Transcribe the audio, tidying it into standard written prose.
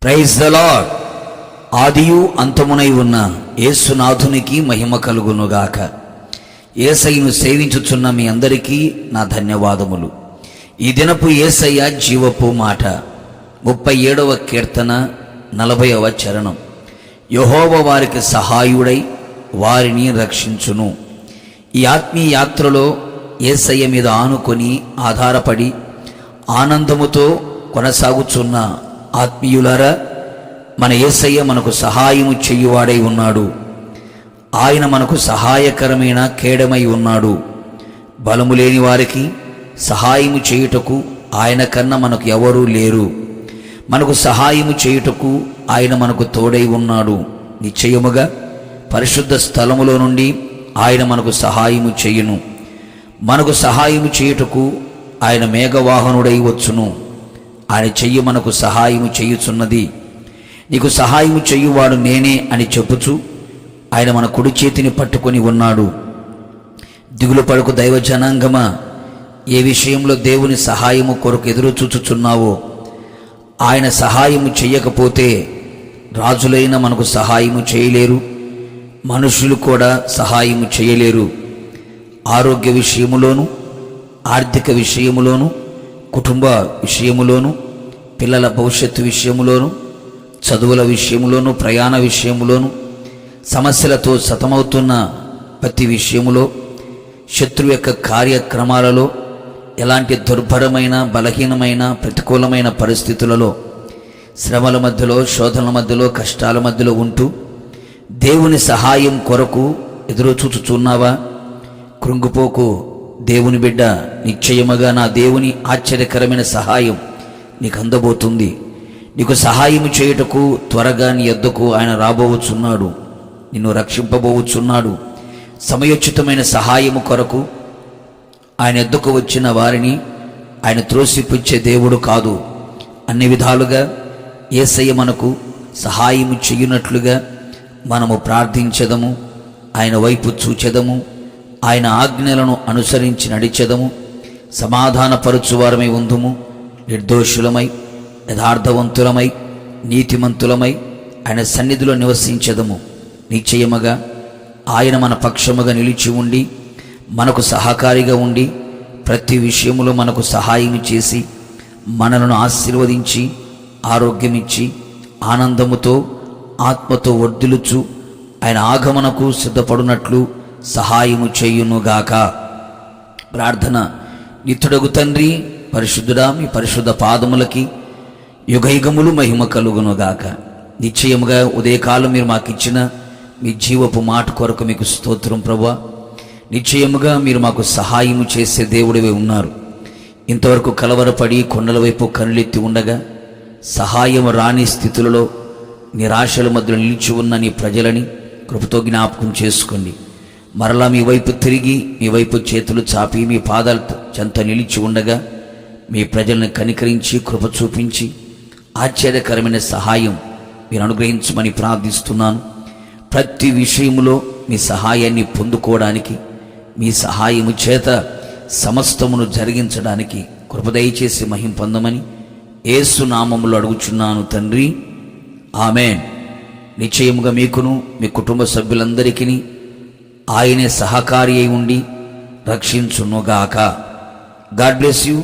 Praise the Lord. ఆదియు అంతమునై ఉన్న యేసునాథునికి మహిమ కలుగునుగాక. యేసయ్యను సేవించుచున్న మీ అందరికీ నా ధన్యవాదములు. ఈ దినపు యేసయ్య జీవపు మాట 37వ కీర్తన 40వ చరణం. యెహోవా వారికి సహాయుడై వారిని రక్షించును. ఈ ఆత్మీయ యాత్రలో యేసయ్య మీద ఆనుకొని ఆధారపడి ఆనందముతో కొనసాగుచున్న ఆత్మీయులారా, మన యేసయ్య మనకు సహాయము చెయ్యువాడై ఉన్నాడు. ఆయన మనకు సహాయకరమైన కేడమై ఉన్నాడు. బలము లేని వారికి సహాయము చేయుటకు ఆయన కన్నా మనకు ఎవరూ లేరు. మనకు సహాయము చేయుటకు ఆయన మనకు తోడై ఉన్నాడు. నిశ్చయముగా పరిశుద్ధ స్థలములో నుండి ఆయన మనకు సహాయము చేయును. మనకు సహాయము చేయుటకు ఆయన మేఘవాహనుడై వచ్చును. ఆయన చెయ్యి మనకు సహాయము చేయుచున్నది. నీకు సహాయము చెయ్యువాడు నేనే అని చెప్పుచు ఆయన మన కుడి చేతిని పట్టుకొని ఉన్నాడు. దిగులు పడకు దైవ జనాంగమా, ఏ విషయంలో దేవుని సహాయము కొరకు ఎదురు చూచుచున్నావో, ఆయన సహాయము చెయ్యకపోతే రాజులైన మనకు సహాయము చేయలేరు, మనుషులు కూడా సహాయము చేయలేరు. ఆరోగ్య విషయములోను, ఆర్థిక విషయములోను, కుటుంబ విషయములోను, పిల్లల భవిష్యత్తు విషయములోను, చదువుల విషయములోను, ప్రయాణ విషయములోను, సమస్యలతో సతమవుతున్న ప్రతి విషయములో, శత్రువు యొక్క కార్యక్రమాలలో, ఎలాంటి దుర్భరమైన బలహీనమైన ప్రతికూలమైన పరిస్థితులలో, శ్రమల మధ్యలో, శోధనల మధ్యలో, కష్టాల మధ్యలో ఉంటూ దేవుని సహాయం కొరకు ఎదురు చూచుచున్నావా? కృంగిపోకు దేవుని బిడ్డ. నిశ్చయముగా నా దేవుని ఆశ్చర్యకరమైన సహాయం నీకు అందబోతుంది. నీకు సహాయం చేయుటకు త్వరగా నీ యొద్దకు ఆయన రాబోవచ్చున్నాడు. నిన్ను రక్షింపబోవచ్చున్నాడు. సమయోచితమైన సహాయము కొరకు ఆయన యొద్దకు వచ్చిన వారిని ఆయన త్రోసిపుచ్చే దేవుడు కాదు. అన్ని విధాలుగా యేసయ్య మనకు సహాయము చెయ్యునట్లుగా మనము ప్రార్థించెదము, ఆయన వైపు చూచెదము, ఆయన ఆజ్ఞలను అనుసరించి నడిచెదము, సమాధానపరుచువారమై ఉందుము, నిర్దోషులమై యథార్థవంతులమై నీతిమంతులమై ఆయన సన్నిధిలో నివసించెదము. నిశ్చయముగా ఆయన మన పక్షముగా నిలిచి ఉండి మనకు సహకారిగా ఉండి ప్రతి విషయములో మనకు సహాయం చేసి మనలను ఆశీర్వదించి ఆరోగ్యమిచ్చి ఆనందముతో ఆత్మతో వర్ధిల్లుచు ఆయన ఆగమనకు సిద్ధపడునట్లు సహాయము చేయునుగాక. ప్రార్థన. నిత్యుడగు తండ్రి, పరిశుద్ధుడా, మీ పరిశుద్ధ పాదములకి యుగయుగములు మహిమ కలుగునుగాక. నిశ్చయముగా ఉదయకాలం మీరు మాకు ఇచ్చిన మీ జీవపు మాట కొరకు మీకు స్తోత్రం ప్రభువా. నిశ్చయముగా మీరు మాకు సహాయము చేసే దేవుడివే ఉన్నారు. ఇంతవరకు కలవరపడి కొండల వైపు కనులెత్తి ఉండగా సహాయం రాని స్థితులలో నిరాశల మధ్యలో నిలిచి ఉన్న నీ ప్రజలని కృపతో జ్ఞాపకం చేసుకోండి. మరలా మీ వైపు తిరిగి మీ వైపు చేతులు చాపి మీ పాదాల చెంత నిలిచి ఉండగా మీ ప్రజలను కనికరించి కృప చూపించి ఆశ్చర్యకరమైన సహాయం మీరు అనుగ్రహించమని ప్రార్థిస్తున్నాను. ప్రతి విషయములో మీ సహాయాన్ని పొందుకోవడానికి, మీ సహాయము చేత సమస్తమును జరిగించడానికి కృప దయచేసి మహిమ పొందమని యేసు నామములో అడుగుచున్నాను తండ్రి, ఆమేన్. నిశ్చయముగా మీకును మీ కుటుంబ సభ్యులందరికీ ఆయనే సహకారి అయి ఉండి రక్షించునుగాక. God bless you.